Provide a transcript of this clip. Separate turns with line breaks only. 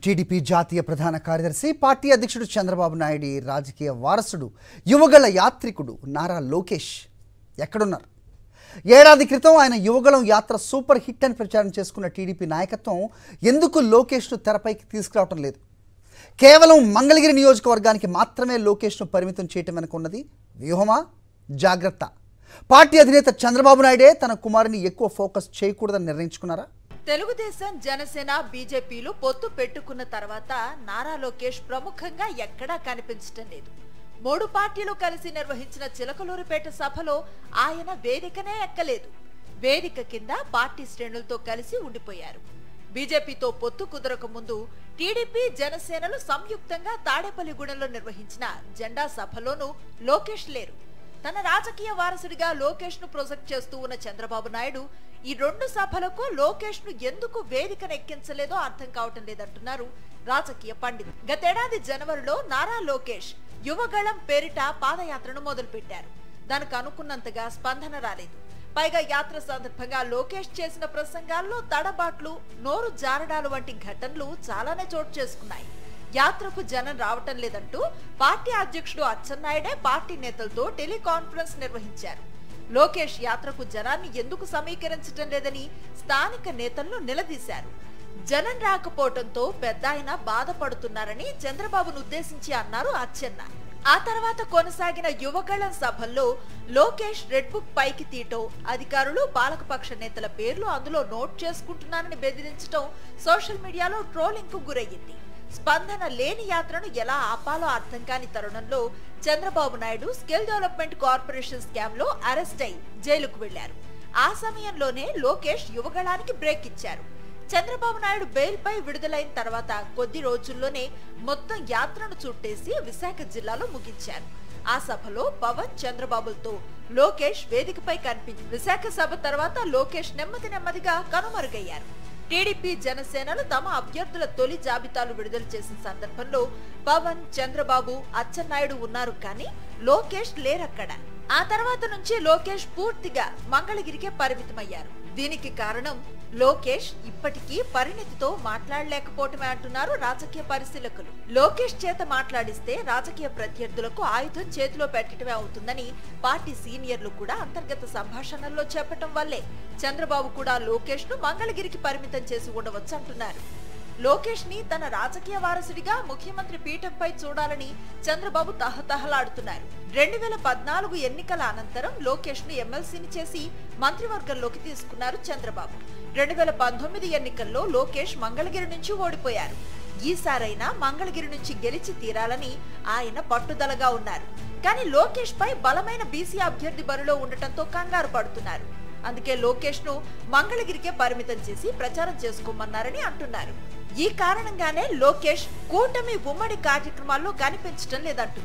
TDP జాతీయ ప్రధాన కార్యదర్శి పార్టీ అధ్యక్షుడు చంద్రబాబు నాయుడు రాజకీయ వారసుడు యువగళ యాత్రికుడు నారా లోకేష్ ఎక్కడున్నారు? ఏడాది క్రితం ఆయన యువగళం యాత్ర సూపర్ హిట్ అని ప్రచారం చేసుకున్న టీడీపీ నాయకత్వం ఎందుకు లోకేష్ను తెరపైకి తీసుకురావటం లేదు? కేవలం మంగళగిరి నియోజకవర్గానికి మాత్రమే లోకేష్ను పరిమితం చేయటం వెనుక ఉన్నది వ్యూహమా, జాగ్రత్త? పార్టీ అధినేత చంద్రబాబు నాయుడే తన కుమారుని ఎక్కువ ఫోకస్ చేయకూడదని నిర్ణయించుకున్నారా?
తెలుగుదేశం, జనసేన, బీజేపీలు పొత్తు పెట్టుకున్న తర్వాత నారా లోకేష్ ప్రముఖంగా ఎక్కడా కనిపించటం లేదు. 3 పార్టీలు కలిసి నిర్వహించిన చిలకలూరిపేట సభలో ఆయన వేదికనే ఎక్కలేదు. వేదిక కింద పార్టీ శ్రేణులతో కలిసి ఉండిపోయారు. బీజేపీతో పొత్తు కుదరక ముందు టీడీపీ, జనసేనలు సంయుక్తంగా తాడేపల్లిగూడెంలో నిర్వహించిన జెండా సభలోనూ లోకేష్ లేరు. తన రాజకీయ వారసుడిగా లోకేష్ ను ప్రొజెక్ట్ చేస్తూ ఉన్న చంద్రబాబు నాయుడు ఈ 2 సభలకు లోకేష్ ను ఎందుకు వేదికను ఎక్కించలేదో అర్థం కావటం లేదంటున్నారు రాజకీయ పండితులు. గతేడాది జనవరిలో నారా లోకేష్ యువగళం పేరిట పాదయాత్రను మొదలుపెట్టారు. దానికి అనుకున్నంతగా స్పందన రాలేదు. పైగా యాత్ర సందర్భంగా లోకేష్ చేసిన ప్రసంగాల్లో తడబాట్లు, నోరు జారడాలు వంటి ఘటనలు చాలానే చోటు చేసుకున్నాయి. యాత్రకు జనం రావటం లేదంటూ పార్టీ అధ్యక్షుడు అచ్చెన్నాయుడే పార్టీ నేతలతో టెలికాన్ఫరెన్స్ నిర్వహించారు. లోకేష్ యాత్రకు జనాన్ని ఎందుకు సమీకరించడం లేదని స్థానిక నేతలను నిలదీశారు. జనం రాకపోవడంతో పెద్దాయన బాధపడుతున్నారని చంద్రబాబును ఉద్దేశించి అన్నారు అచ్చెన్న. ఆ తర్వాత కొనసాగిన యువగళం సభల్లో లోకేష్ రెడ్ బుక్ పైకి తీయటం, అధికారులు, పాలకపక్ష నేతల పేర్లు అందులో నోట్ చేసుకుంటున్నారని బెదిరించడం సోషల్ మీడియాలో ట్రోలింగ్ కు గురయ్యింది. స్పందన లేని యాత్రను ఎలా ఆపాలో అర్థం కాని తరుణంలో Chandrababu Naidu skill development corporation scam లో అరెస్ట్ అయి జైలుకు వెళ్లారు. ఆ సమయంలోనే లోకేష్ యువగళానికి బ్రేక్ ఇచ్చారు. చంద్రబాబు నాయుడు బెయిల్ పై విడుదలైన తర్వాత కొద్ది రోజుల్లోనే మొత్తం యాత్రను చుట్టేసి విశాఖ జిల్లాలో ముగించారు. ఆ సభలో పవన్, చంద్రబాబులతో లోకేష్ వేదికపై కనిపించారు. విశాఖ సభ తర్వాత లోకేష్ నెమ్మదిగా కనుమరుగయ్యారు. టీడీపీ, జనసేనలు తమ అభ్యర్థుల తొలి జాబితాలు విడుదల చేసిన సందర్భంలో పవన్, చంద్రబాబు, అచ్చెన్నాయుడు ఉన్నారు, కానీ లోకేష్ లేరక్కడ. ఆ తర్వాత నుంచి లోకేష్ పూర్తిగా మంగళగిరికే పరిమితమయ్యారు. దీనికి కారణం లోకేష్ ఇప్పటికీ పరిణితితో మాట్లాడలేకపోవటమే అంటున్నారు రాజకీయ పరిశీలకులు. లోకేష్ చేత మాట్లాడిస్తే రాజకీయ ప్రత్యర్థులకు ఆయుధం చేతిలో పెట్టడమే అవుతుందని పార్టీ సీనియర్లు కూడా అంతర్గత సంభాషణల్లో చెప్పటం వల్లే చంద్రబాబు కూడా లోకేష్ ను మంగళగిరికి పరిమితం చేసి ఉండవచ్చు అంటున్నారు. లోకేష్ ని తన రాజకీయ వారసుడిగా ముఖ్యమంత్రి పీఠంపై చూడాలని చంద్రబాబు తహతహలాడుతున్నారు. 2014 ఎన్నికల అనంతరం లోకేష్ ను ఎమ్మెల్సీని చేసి మంత్రివర్గంలోకి తీసుకున్నారు చంద్రబాబు. 2019 ఎన్నికల్లో లోకేష్ మంగళగిరి నుంచి ఓడిపోయారు. ఈసారైనా మంగళగిరి నుంచి గెలిచి తీరాలని ఆయన పట్టుదలగా ఉన్నారు. కానీ లోకేష్ పై బలమైన బీసీ అభ్యర్థి బరిలో ఉండటంతో కంగారు పడుతున్నారు. అందుకే లోకేష్ ను మంగళగిరికే పరిమితం చేసి ప్రచారం చేసుకోమన్నారని అంటున్నారు. ఈ కారణంగానే లోకేష్ కూటమి ఉమ్మడి కార్యక్రమాల్లో కనిపించడం లేదంటున్నారు.